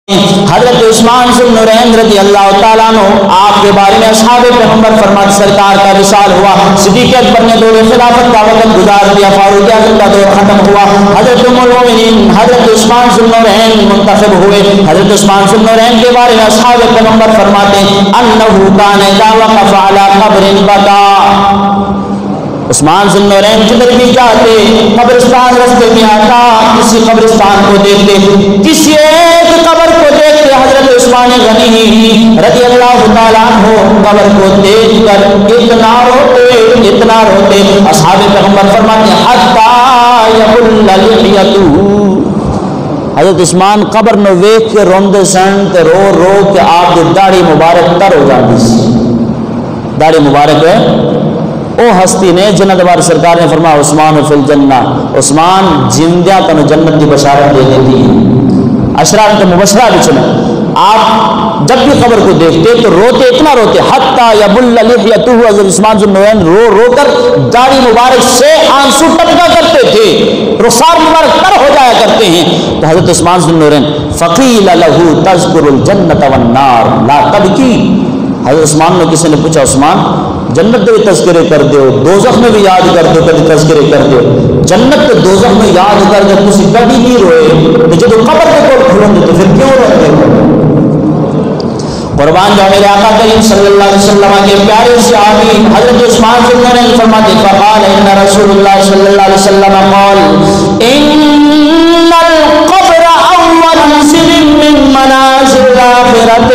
حضرت عثمان ذو النورین رضی اللہ تعالیٰ عنہ آپ کے بارے میں اصحاب پیغمبر فرماتے سرکار کا وصال ہوا، صدیق اکبر نے دور خلافت کا وقت گزار دیا، فاروق اعظم کا دور ختم ہوا، حضرت ام المؤمنین حضرت عثمان ذو النورین منتخب ہوئے۔ حضرت عثمان ذو النورین کے بارے میں اصحاب پیغمبر فرماتے ہیں انہ کان اذا وقف علی قبر بکا، عثمان ذو النورین جدھر بھی جاتے، قبرستان رستے میں آتا، کسی قبرستان کو دیکھتے، کسی ایک قبر کو دیکھتے، حضرت عثمان غنی رضی اللہ تعالیٰ عنہ قبر کو دیکھ کر اتنا روتے، اصحاب پیغمبر فرماتے ہیں حتی یبل لحیتہ، حضرت عثمان قبر نو ویکھ کے روندے سن تے رو رو کے آپ دی داڑھی مبارک تر ہو جاندی سی، داڑھی مبارک ہے او ہستی نے جنت بار سرکار نے فرمایا عثمان فی الجنہ، عثمان زندہ تن جنت کی بشارت دے دیتی ہے، اشرات مبشرہ بھی چنا۔ آپ جب بھی قبر کو دیکھتے تو روتے، اتنا روتے حتی یبل لحیتہ، حضرت عثمان ذو النورین رو رو کر داڑھی مبارک سے آنسو ٹپکا کرتے تھے، رخسار مبارک تر ہو جایا کرتے ہیں۔ تو حضرت عثمان ذو النورین فقیل لہ تذکر الجنت والنار لا تبکی، حضرت عثمان نے کسی نے پوچھا عثمان جنت کے بھی تذکرے کر دیو، دوزخ میں بھی یاد کر دو، کبھی تذکرے کر دیو، جنت کے دوزخ میں یاد کر دو، کسی کبھی نہیں روئے، تو جب قبر کے کول کھلوں گے تو پھر کیوں روتے ہو؟ قربان جاؤ میرے آقا کریم صلی اللہ علیہ وسلم کے پیارے صحابی حضرت عثمان ذو النورین فرماتے فقال ان رسول اللہ صلی اللہ علیہ وسلم قال ان القبر اول منزل من منازل الاخرۃ،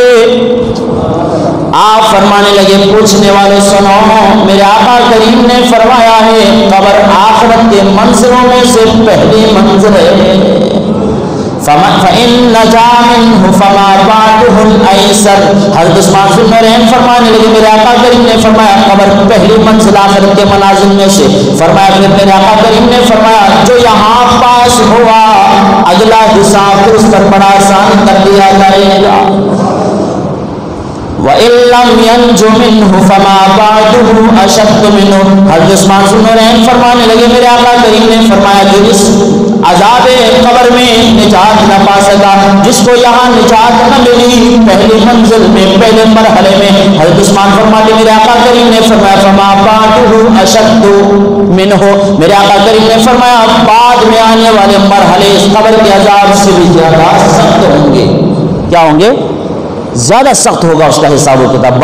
آپ فرمانے لگے پوچھنے والے سنو، میرے آقا کریم نے فرمایا ہے قبر آخرت کے منزلوں میں سے پہلی منزل ہے، فَإِن نَجَا مِنْهُ فَمَا بَعْدُهُ الْأَيْسَرُ، حضرت عثمان ذو النورین فرمانے لگے میرے آقا کریم نے فرمایا قبر پہلی منزل آخرت کے منازل میں سے، فرمایا پھر میرے آقا کریم نے فرمایا جو یہاں پاس ہوا اگلا حساب اس پر بڑا آسان کر دیا جائے گا، وَإِن لَّمْ يَنْجُ مِنْهُ فَمَا بَعْدُهُ أَشَدُّ مِنْهُ، حضرت عثمان ذو النورین فرمانے لگے میرے آقا کریم نے فرمایا جو اس عذاب قبر میں نجات نہ پا سکا، جس کو یہاں نجات نہ ملی پہلی منزل میں پہلے مرحلے میں، حضرت عثمان فرماتے میرے آقا کریم نے فرمایا فَمَا بَعْدُهُ أَشَدُّ مِنْهُ، میرے آقا کریم نے فرمایا بعد میں آنے والے مرحلے اس قبر کے عذاب سے بھی زیادہ سخت ہوں گے، کیا ہوں گے؟ زیادہ سخت ہوگا اس کا حساب و کتاب۔